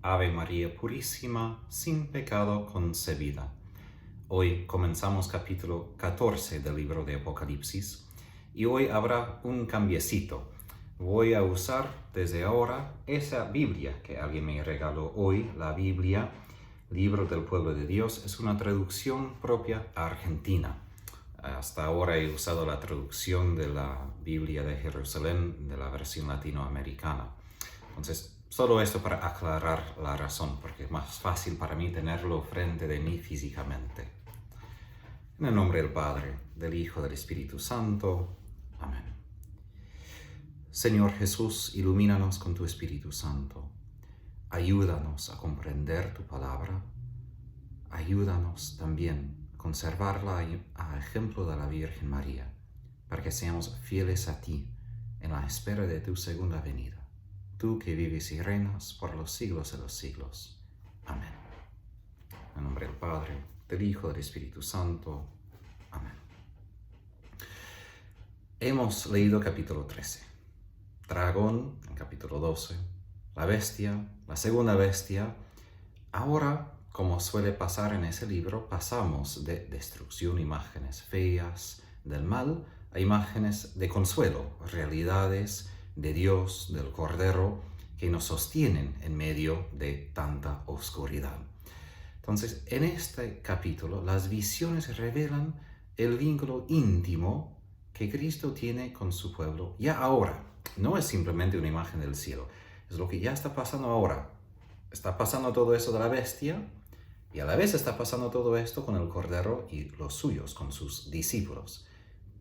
Ave María Purísima, sin pecado concebida. Hoy comenzamos capítulo 14 del libro de Apocalipsis y hoy habrá un cambiecito. Voy a usar desde ahora esa Biblia que alguien me regaló hoy, la Biblia, Libro del Pueblo de Dios. Es una traducción propia a Argentina. Hasta ahora he usado la traducción de la Biblia de Jerusalén, de la versión latinoamericana. Entonces, solo esto para aclarar la razón, porque es más fácil para mí tenerlo frente de mí físicamente. En el nombre del Padre, del Hijo, del Espíritu Santo. Amén. Señor Jesús, ilumínanos con tu Espíritu Santo. Ayúdanos a comprender tu palabra. Ayúdanos también a conservarla a ejemplo de la Virgen María, para que seamos fieles a ti en la espera de tu segunda venida. Tú que vives y reinas por los siglos de los siglos. Amén. En nombre del Padre, del Hijo, del Espíritu Santo. Amén. Hemos leído capítulo 13. Dragón, en capítulo 12. La bestia, la segunda bestia. Ahora, como suele pasar en ese libro, pasamos de destrucción, imágenes feas del mal, a imágenes de consuelo, realidades de Dios, del Cordero, que nos sostienen en medio de tanta oscuridad. Entonces, en este capítulo, las visiones revelan el vínculo íntimo que Cristo tiene con su pueblo ya ahora. No es simplemente una imagen del cielo, es lo que ya está pasando ahora. Está pasando todo eso de la bestia, y a la vez está pasando todo esto con el Cordero y los suyos, con sus discípulos.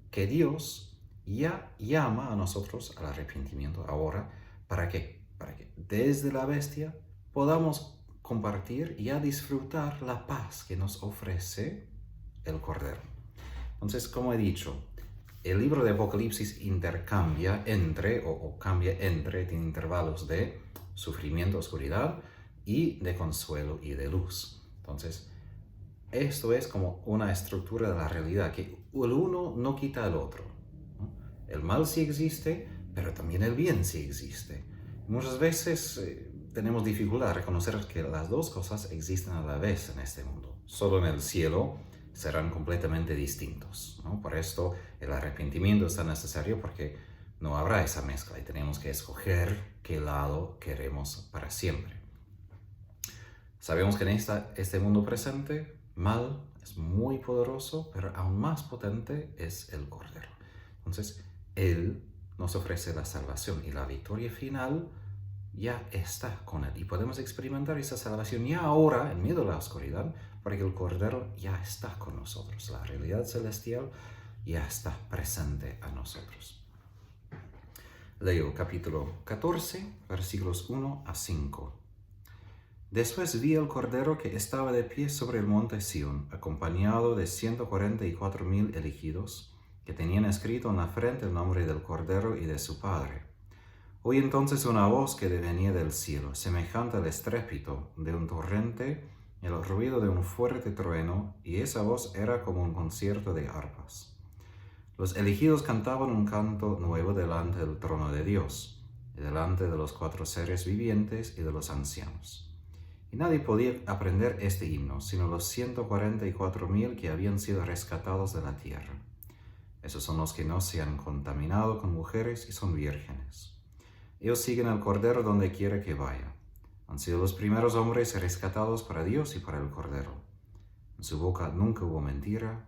Que Dios ya llama a nosotros al arrepentimiento ahora para que desde la bestia podamos compartir y disfrutar la paz que nos ofrece el Cordero. Entonces, como he dicho, el libro de Apocalipsis intercambia entre, o cambia entre, tiene intervalos de sufrimiento, oscuridad, y de consuelo y de luz. Entonces, esto es como una estructura de la realidad, que el uno no quita al otro, ¿no? El mal sí existe, pero también el bien sí existe. Muchas veces tenemos dificultad a reconocer que las dos cosas existen a la vez en este mundo. Solo en el cielo serán completamente distintos, ¿no? Por esto el arrepentimiento es tan necesario, porque no habrá esa mezcla y tenemos que escoger qué lado queremos para siempre. Sabemos que en este mundo presente, mal es muy poderoso, pero aún más potente es el Cordero. Entonces, Él nos ofrece la salvación y la victoria final ya está con Él. Y podemos experimentar esa salvación ya ahora, en medio de la oscuridad, porque el Cordero ya está con nosotros. La realidad celestial ya está presente a nosotros. Leo capítulo 14, versículos 1 a 5. Después vi el Cordero que estaba de pie sobre el monte Sión, acompañado de 144,000 elegidos, que tenían escrito en la frente el nombre del Cordero y de su Padre. Oí entonces una voz que venía del cielo, semejante al estrépito de un torrente, el ruido de un fuerte trueno, y esa voz era como un concierto de arpas. Los elegidos cantaban un canto nuevo delante del trono de Dios, y delante de los 4 seres vivientes y de los ancianos. Y nadie podía aprender este himno, sino los 144,000 que habían sido rescatados de la tierra. Esos son los que no se han contaminado con mujeres y son vírgenes. Ellos siguen al Cordero donde quiera que vaya. Han sido los primeros hombres rescatados para Dios y para el Cordero. En su boca nunca hubo mentira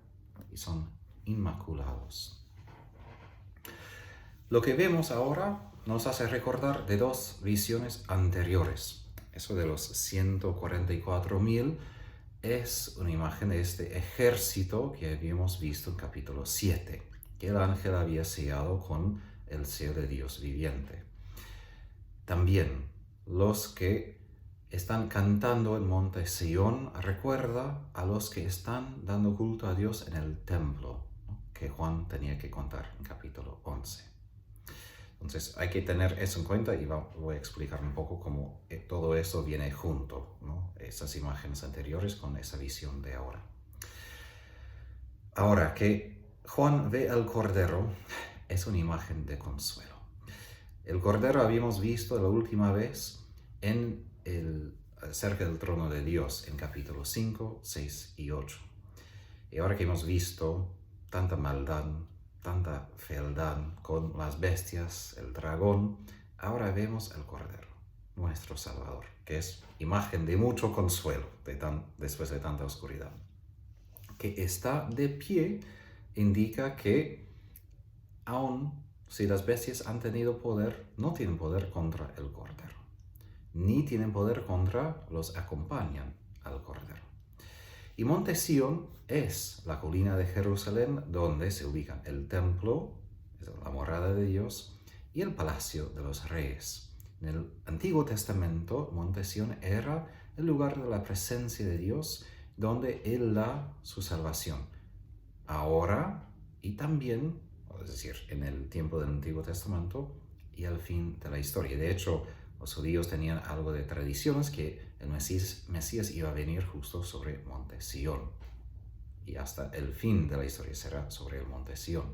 y son inmaculados. Lo que vemos ahora nos hace recordar de 2 visiones anteriores. Eso de los 144,000 es una imagen de este ejército que habíamos visto en capítulo 7, que el ángel había sellado con el sello de Dios viviente. También los que están cantando en monte Sión recuerda a los que están dando culto a Dios en el templo, ¿no?, que Juan tenía que contar en capítulo 11. Entonces hay que tener eso en cuenta y voy a explicar un poco cómo todo eso viene junto, ¿no?, esas imágenes anteriores con esa visión de ahora. Ahora que Juan ve al Cordero, es una imagen de consuelo. El Cordero habíamos visto la última vez en el cerca del trono de Dios en capítulo 5, 6 y 8. Y ahora que hemos visto tanta maldad, tanta fealdad con las bestias, el dragón, ahora vemos el Cordero, nuestro Salvador, que es imagen de mucho consuelo después de tanta oscuridad. Que está de pie indica que aun si las bestias han tenido poder, no tienen poder contra el Cordero, ni tienen poder contra los que acompañan al Cordero. Y Monte Sión es la colina de Jerusalén donde se ubican el templo, la morada de Dios, y el palacio de los reyes. En el Antiguo Testamento, Monte Sión era el lugar de la presencia de Dios donde Él da su salvación. Ahora y también, es decir, en el tiempo del Antiguo Testamento y al fin de la historia. De hecho, los judíos tenían algo de tradiciones que el Mesías iba a venir justo sobre Monte Sión. Y hasta el fin de la historia será sobre el Monte Sión.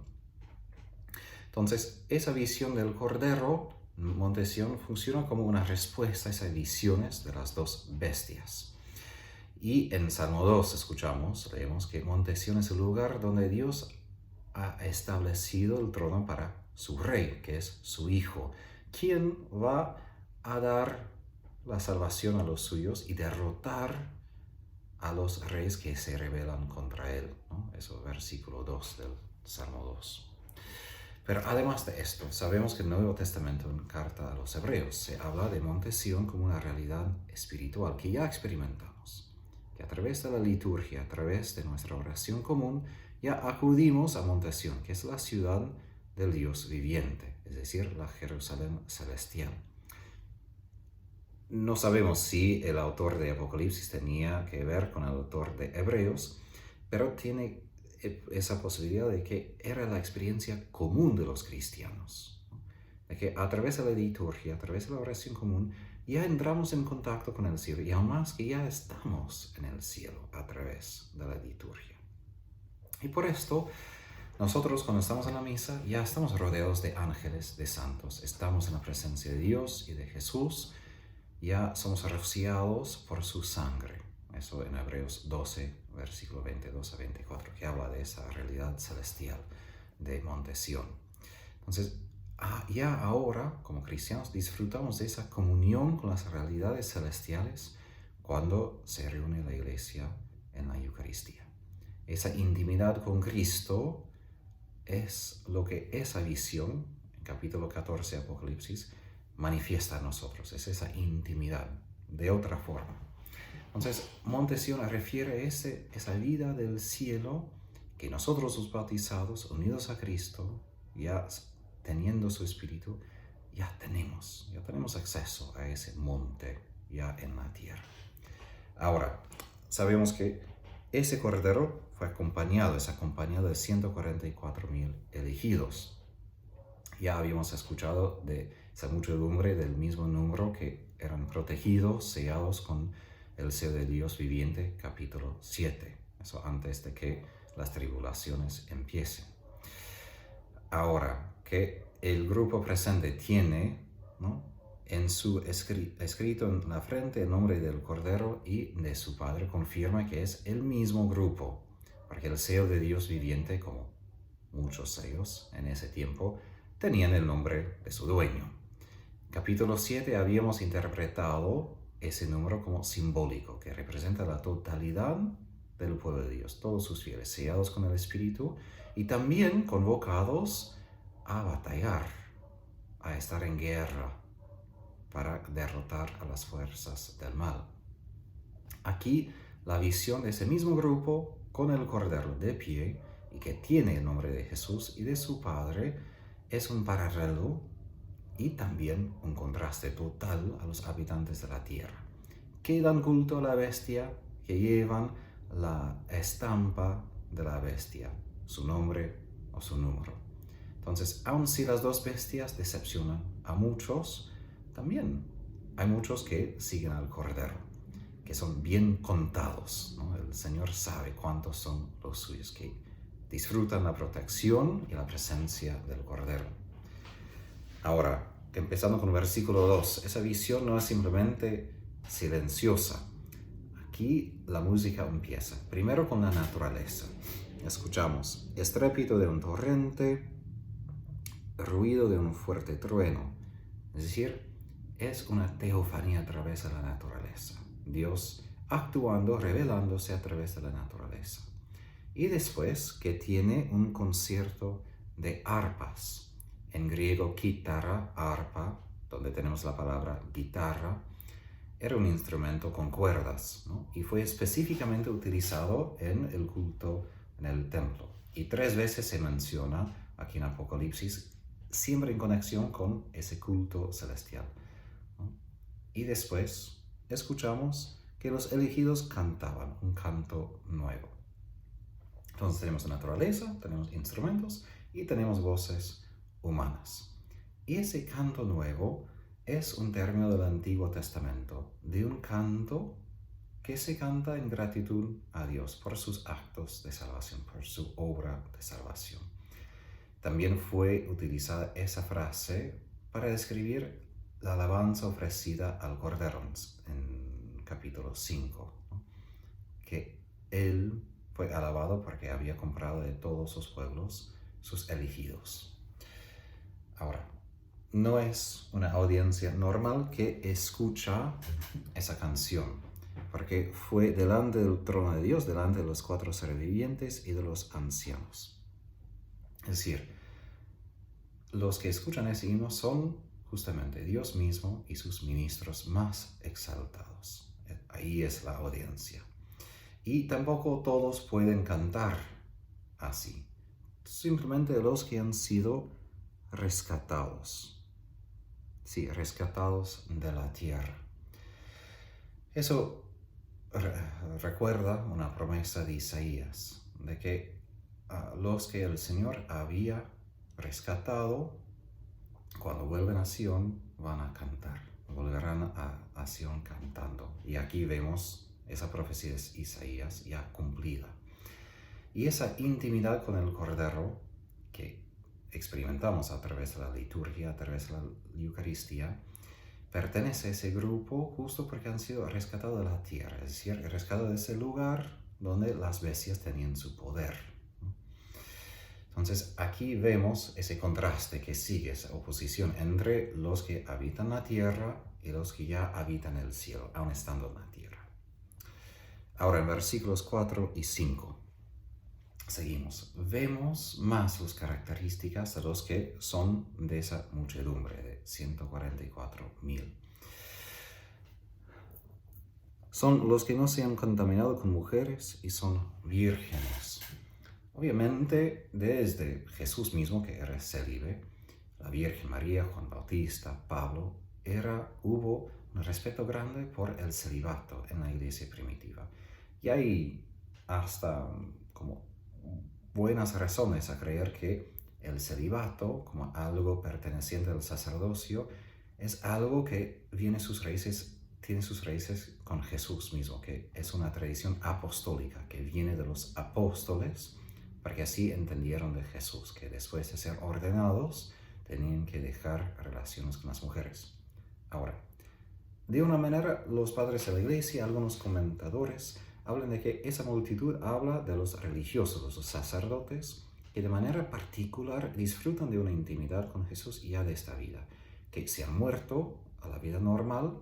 Entonces, esa visión del Cordero, Monte Sión, funciona como una respuesta a esas visiones de las dos bestias. Y en Salmo 2 leemos que Monte Sión es el lugar donde Dios ha establecido el trono para su rey, que es su Hijo, quien va a dar la salvación a los suyos y derrotar a los reyes que se rebelan contra él, ¿no? Eso es versículo 2 del Salmo 2. Pero además de esto, sabemos que el Nuevo Testamento, en carta a los Hebreos, se habla de Monte Sión como una realidad espiritual que ya experimentamos, que a través de la liturgia, a través de nuestra oración común, ya acudimos a Monte Sión, que es la ciudad del Dios viviente, es decir, la Jerusalén celestial. No sabemos si el autor de Apocalipsis tenía que ver con el autor de Hebreos, pero tiene esa posibilidad de que era la experiencia común de los cristianos, ¿no? De que a través de la liturgia, a través de la oración común, ya entramos en contacto con el cielo, y aún más que ya estamos en el cielo a través de la liturgia. Y por esto, nosotros cuando estamos en la misa, ya estamos rodeados de ángeles, de santos, estamos en la presencia de Dios y de Jesús, ya somos rociados por su sangre. Eso en Hebreos 12, versículo 22 a 24, que habla de esa realidad celestial de Monte Sión. Entonces, ya ahora, como cristianos, disfrutamos de esa comunión con las realidades celestiales cuando se reúne la iglesia en la Eucaristía. Esa intimidad con Cristo es lo que esa visión, en capítulo 14 de Apocalipsis, manifiesta a nosotros. Es esa intimidad, de otra forma. Entonces, Monte Sión refiere a esa vida del cielo que nosotros los bautizados, unidos a Cristo, ya teniendo su Espíritu, ya tenemos acceso a ese monte ya en la tierra. Ahora, sabemos que ese Cordero es acompañado de 144,000 elegidos. Ya habíamos escuchado de esa muchedumbre del mismo número que eran protegidos, sellados con el sello de Dios viviente, capítulo 7. Eso antes de que las tribulaciones empiecen. Ahora, que el grupo presente tiene, ¿no?, en su escrito en la frente el nombre del Cordero y de su Padre, confirma que es el mismo grupo, porque el sello de Dios viviente, como muchos sellos en ese tiempo, tenían el nombre de su dueño. Capítulo 7 habíamos interpretado ese número como simbólico, que representa la totalidad del pueblo de Dios, todos sus fieles, sellados con el Espíritu y también convocados a batallar, a estar en guerra para derrotar a las fuerzas del mal. Aquí la visión de ese mismo grupo con el Cordero de pie y que tiene el nombre de Jesús y de su Padre es un paralelo y también un contraste total a los habitantes de la tierra, que dan culto a la bestia, que llevan la estampa de la bestia, su nombre o su número. Entonces, aun si las dos bestias decepcionan a muchos, también hay muchos que siguen al Cordero, que son bien contados, ¿no? El Señor sabe cuántos son los suyos que disfrutan la protección y la presencia del Cordero. Ahora, empezando con el versículo 2, esa visión no es simplemente silenciosa. Aquí la música empieza, primero con la naturaleza. Escuchamos estrépito de un torrente, ruido de un fuerte trueno. Es decir, es una teofanía a través de la naturaleza. Dios actuando, revelándose a través de la naturaleza. Y después que tiene un concierto de arpas. En griego, kitara, arpa, donde tenemos la palabra guitarra, era un instrumento con cuerdas, ¿no? Y fue específicamente utilizado en el culto en el templo. Y 3 veces se menciona aquí en Apocalipsis, siempre en conexión con ese culto celestial, ¿no? Y después escuchamos que los elegidos cantaban un canto nuevo. Entonces tenemos naturaleza, tenemos instrumentos y tenemos voces humanas. Y ese canto nuevo es un término del Antiguo Testamento, de un canto que se canta en gratitud a Dios por sus actos de salvación, por su obra de salvación. También fue utilizada esa frase para describir la alabanza ofrecida al Cordero en capítulo 5, ¿no? Que Él fue alabado porque había comprado de todos los pueblos sus elegidos. Ahora, no es una audiencia normal que escucha esa canción, porque fue delante del trono de Dios, delante de los 4 seres vivientes y de los ancianos. Es decir, los que escuchan ese himno son justamente Dios mismo y sus ministros más exaltados. Ahí es la audiencia. Y tampoco todos pueden cantar así. Simplemente los que han sido rescatados. Sí, rescatados de la tierra. Eso recuerda una promesa de Isaías, de que los que el Señor había rescatado, cuando vuelven a Sion, van a cantar, volverán a Sion cantando. Y aquí vemos esa profecía de Isaías ya cumplida. Y esa intimidad con el Cordero que experimentamos a través de la liturgia, a través de la Eucaristía, pertenece a ese grupo justo porque han sido rescatados de la tierra, es decir, rescatados de ese lugar donde las bestias tenían su poder. Entonces aquí vemos ese contraste que sigue, esa oposición entre los que habitan la tierra y los que ya habitan el cielo, aun estando en la tierra. Ahora en versículos 4 y 5. Seguimos. Vemos más las características de los que son de esa muchedumbre de 144,000. Son los que no se han contaminado con mujeres y son vírgenes. Obviamente, desde Jesús mismo, que era célibe, la Virgen María, Juan Bautista, Pablo, hubo un respeto grande por el celibato en la iglesia primitiva. Y hay hasta como buenas razones a creer que el celibato, como algo perteneciente al sacerdocio, es algo que tiene sus raíces con Jesús mismo, que es una tradición apostólica que viene de los apóstoles, porque así entendieron de Jesús, que después de ser ordenados tenían que dejar relaciones con las mujeres. Ahora, de una manera, los padres de la iglesia, algunos comentadores, hablan de que esa multitud habla de los religiosos, los sacerdotes, que de manera particular disfrutan de una intimidad con Jesús ya de esta vida, que se han muerto a la vida normal,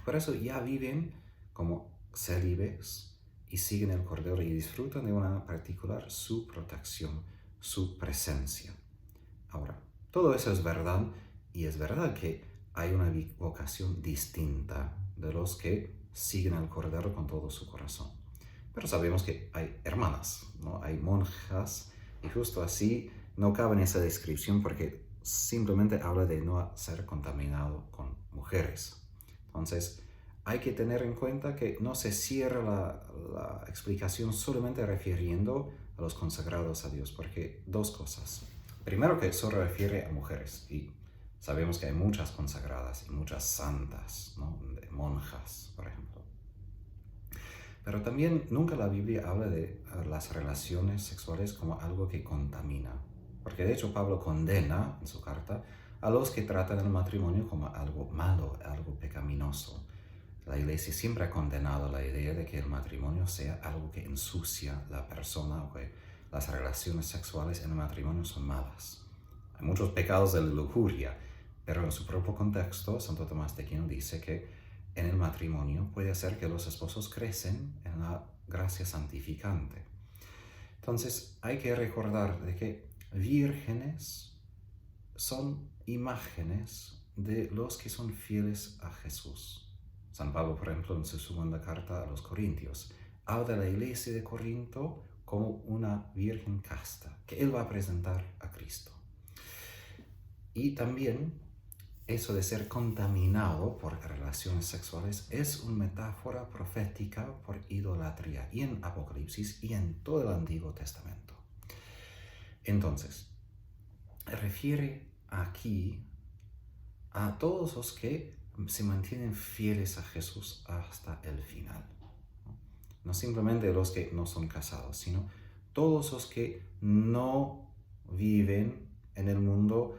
por eso ya viven como célibes y siguen el Cordero y disfrutan de una particular su protección, su presencia. Ahora, todo eso es verdad, y es verdad que hay una vocación distinta de los que siguen al Cordero con todo su corazón. Pero sabemos que hay hermanas, ¿no? Hay monjas, y justo así no cabe en esa descripción porque simplemente habla de no ser contaminado con mujeres. Entonces, hay que tener en cuenta que no se cierra la explicación solamente refiriendo a los consagrados a Dios, porque 2 cosas. Primero, que solo refiere a mujeres, y sabemos que hay muchas consagradas y muchas santas, ¿no? Monjas, por ejemplo. Pero también nunca la Biblia habla de las relaciones sexuales como algo que contamina. Porque de hecho Pablo condena en su carta a los que tratan el matrimonio como algo malo, algo pecaminoso. La Iglesia siempre ha condenado la idea de que el matrimonio sea algo que ensucia la persona o que las relaciones sexuales en el matrimonio son malas. Hay muchos pecados de la lujuria, pero en su propio contexto, Santo Tomás de Aquino dice que en el matrimonio puede hacer que los esposos crecen en la gracia santificante. Entonces hay que recordar de que vírgenes son imágenes de los que son fieles a Jesús. San Pablo, por ejemplo, en su segunda carta a los Corintios, habla de la iglesia de Corinto como una virgen casta, que él va a presentar a Cristo. Y también eso de ser contaminado por relaciones sexuales es una metáfora profética por idolatría, y en Apocalipsis y en todo el Antiguo Testamento. Entonces, refiere aquí a todos los que se mantienen fieles a Jesús hasta el final. No simplemente los que no son casados, sino todos los que no viven en el mundo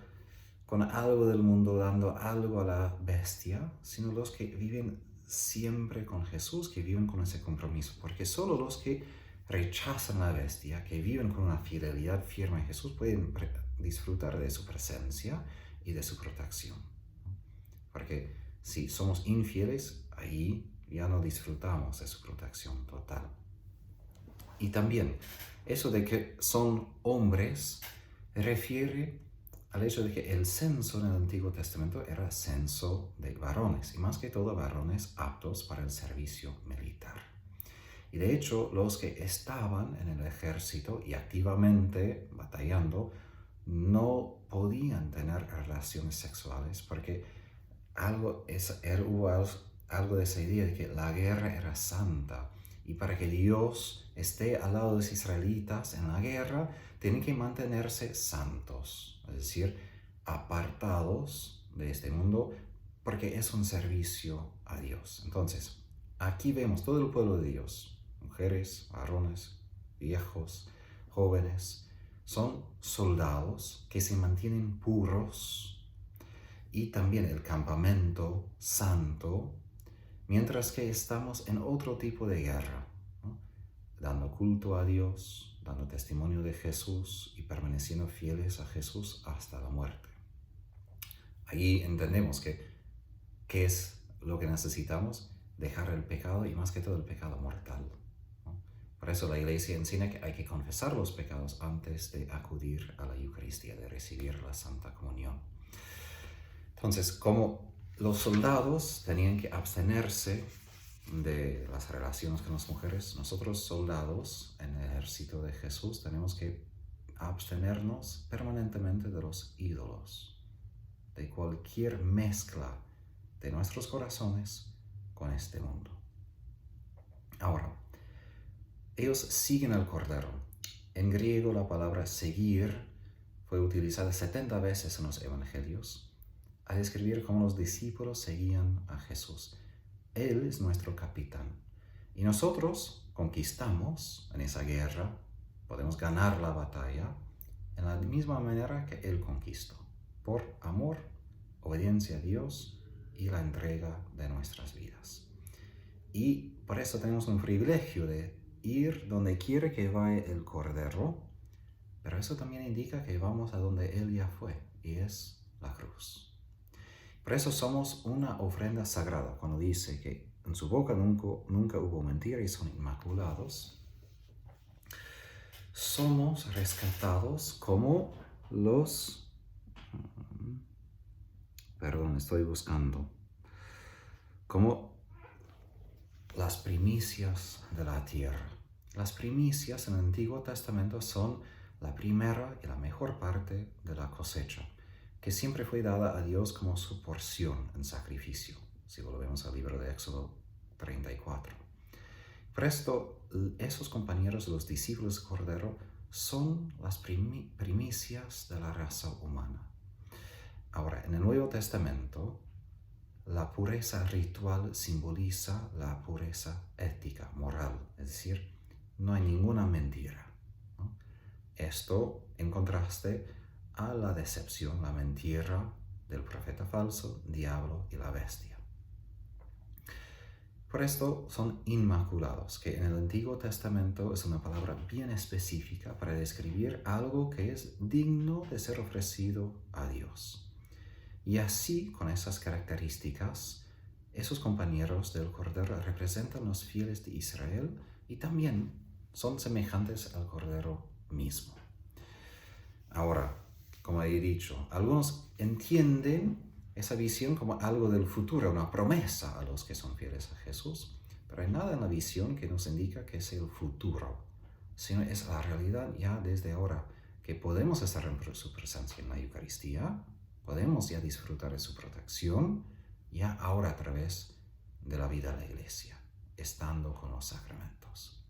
con algo del mundo, dando algo a la bestia, sino los que viven siempre con Jesús, que viven con ese compromiso. Porque solo los que rechazan la bestia, que viven con una fidelidad firme a Jesús, pueden disfrutar de su presencia y de su protección. Porque si somos infieles, ahí ya no disfrutamos de su protección total. Y también eso de que son hombres refiere al hecho de que el censo en el Antiguo Testamento era censo de varones, y más que todo varones aptos para el servicio militar. Y de hecho, los que estaban en el ejército y activamente batallando no podían tener relaciones sexuales porque hubo algo de esa idea de que la guerra era santa, y para que Dios esté al lado de los israelitas en la guerra, tienen que mantenerse santos, es decir, apartados de este mundo, porque es un servicio a Dios. Entonces, aquí vemos todo el pueblo de Dios, mujeres, varones, viejos, jóvenes, son soldados que se mantienen puros, y también el campamento santo, mientras que estamos en otro tipo de guerra, ¿no? Dando culto a Dios, dando testimonio de Jesús y permaneciendo fieles a Jesús hasta la muerte. Ahí entendemos que ¿qué es lo que necesitamos? Dejar el pecado, y más que todo el pecado mortal, ¿no? Por eso la Iglesia enseña que hay que confesar los pecados antes de acudir a la Eucaristía, de recibir la Santa Comunión. Entonces, como los soldados tenían que abstenerse de las relaciones con las mujeres, nosotros soldados en el ejército de Jesús tenemos que abstenernos permanentemente de los ídolos, de cualquier mezcla de nuestros corazones con este mundo. Ahora, ellos siguen al Cordero. En griego la palabra seguir fue utilizada 70 veces en los evangelios a describir cómo los discípulos seguían a Jesús. Él es nuestro capitán, y nosotros conquistamos en esa guerra, podemos ganar la batalla en la misma manera que Él conquistó, por amor, obediencia a Dios y la entrega de nuestras vidas. Y por eso tenemos un privilegio de ir donde quiere que vaya el Cordero, pero eso también indica que vamos a donde Él ya fue, y es la cruz. Por eso somos una ofrenda sagrada. Cuando dice que en su boca nunca hubo mentira y son inmaculados, somos rescatados como los... como las primicias de la tierra. Las primicias en el Antiguo Testamento son la primera y la mejor parte de la cosecha, que siempre fue dada a Dios como su porción en sacrificio, si volvemos al libro de Éxodo 34. Por esto, esos compañeros de los discípulos del Cordero son las primicias de la raza humana. Ahora, en el Nuevo Testamento, la pureza ritual simboliza la pureza ética, moral, es decir, no hay ninguna mentira, ¿no? Esto en contraste a la decepción, la mentira del profeta falso, diablo y la bestia. Por esto son inmaculados, que en el Antiguo Testamento es una palabra bien específica para describir algo que es digno de ser ofrecido a Dios. Y así, con esas características, esos compañeros del Cordero representan los fieles de Israel y también son semejantes al Cordero mismo. Ahora, como he dicho, algunos entienden esa visión como algo del futuro, una promesa a los que son fieles a Jesús, pero hay nada en la visión que nos indica que es el futuro, sino es la realidad ya desde ahora, que podemos estar en su presencia en la Eucaristía, podemos ya disfrutar de su protección, ya ahora a través de la vida de la Iglesia, estando con los sacramentos.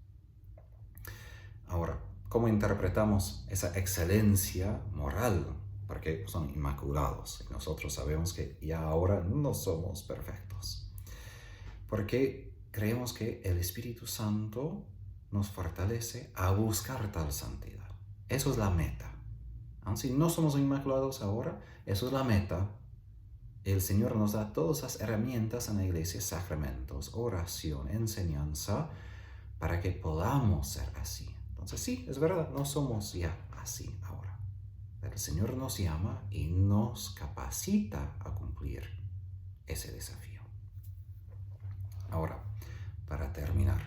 Ahora, ¿cómo interpretamos esa excelencia moral? Porque son inmaculados y nosotros sabemos que ya ahora no somos perfectos. Porque creemos que el Espíritu Santo nos fortalece a buscar tal santidad. Eso es la meta. Aun si no somos inmaculados ahora, eso es la meta. El Señor nos da todas las herramientas en la iglesia, sacramentos, oración, enseñanza, para que podamos ser así. Entonces sí, es verdad, no somos ya así ahora. Pero el Señor nos llama y nos capacita a cumplir ese desafío. Ahora, para terminar,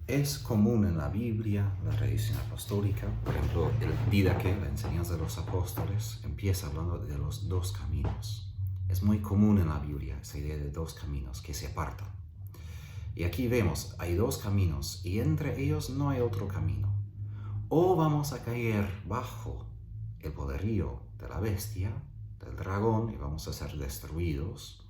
es común en la Biblia, la tradición apostólica, por ejemplo, el Didache, la enseñanza de los apóstoles, empieza hablando de los dos caminos. Es muy común en la Biblia esa idea de dos caminos que se apartan. Y aquí vemos, hay dos caminos y entre ellos no hay otro camino. O vamos a caer bajo el poderío de la bestia, del dragón, y vamos a ser destruidos.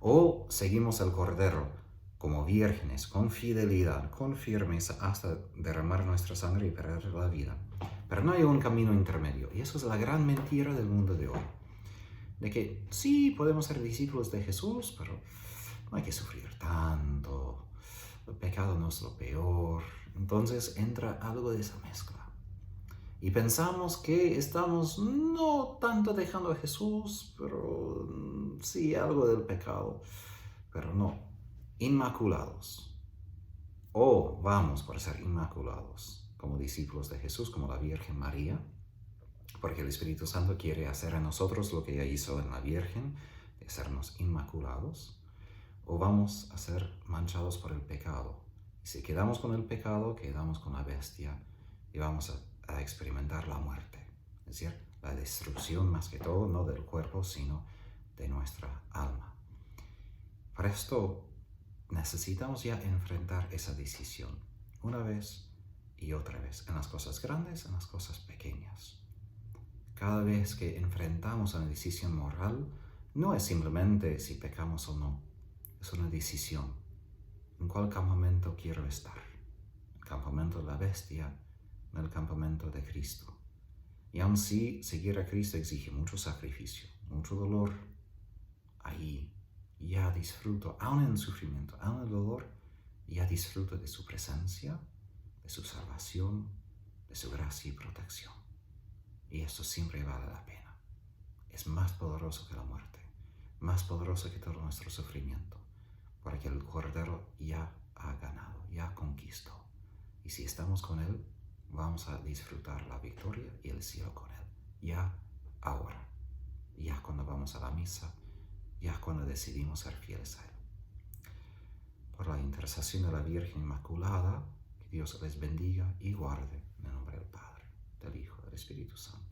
O seguimos al Cordero como vírgenes, con fidelidad, con firmeza, hasta derramar nuestra sangre y perder la vida. Pero no hay un camino intermedio. Y eso es la gran mentira del mundo de hoy. De que sí, podemos ser discípulos de Jesús, pero no hay que sufrir tanto. El pecado no es lo peor. Entonces entra algo de esa mezcla. Y pensamos que estamos no tanto dejando a Jesús, pero sí algo del pecado. Pero no, inmaculados. O vamos por ser inmaculados como discípulos de Jesús, como la Virgen María, porque el Espíritu Santo quiere hacer en nosotros lo que ella hizo en la Virgen, de hacernos inmaculados. O vamos a ser manchados por el pecado. Y si quedamos con el pecado, quedamos con la bestia y vamos a experimentar la muerte. Es decir, la destrucción más que todo, no del cuerpo, sino de nuestra alma. Para esto necesitamos ya enfrentar esa decisión una vez y otra vez, en las cosas grandes, en las cosas pequeñas. Cada vez que enfrentamos una decisión moral, no es simplemente si pecamos o no. Es una decisión. ¿En cuál campamento quiero estar? ¿El campamento de la bestia? ¿En el campamento de Cristo? Y aun si seguir a Cristo exige mucho sacrificio, mucho dolor, ahí ya disfruto, aun en el sufrimiento, aun en el dolor, ya disfruto de su presencia, de su salvación, de su gracia y protección. Y esto siempre vale la pena. Es más poderoso que la muerte, más poderoso que todo nuestro sufrimiento, porque el Cordero ya ha ganado, ya conquistó. Y si estamos con Él, vamos a disfrutar la victoria y el cielo con Él. Ya ahora, ya cuando vamos a la misa, ya cuando decidimos ser fieles a Él. Por la intercesión de la Virgen Inmaculada, que Dios les bendiga y guarde en el nombre del Padre, del Hijo, del Espíritu Santo.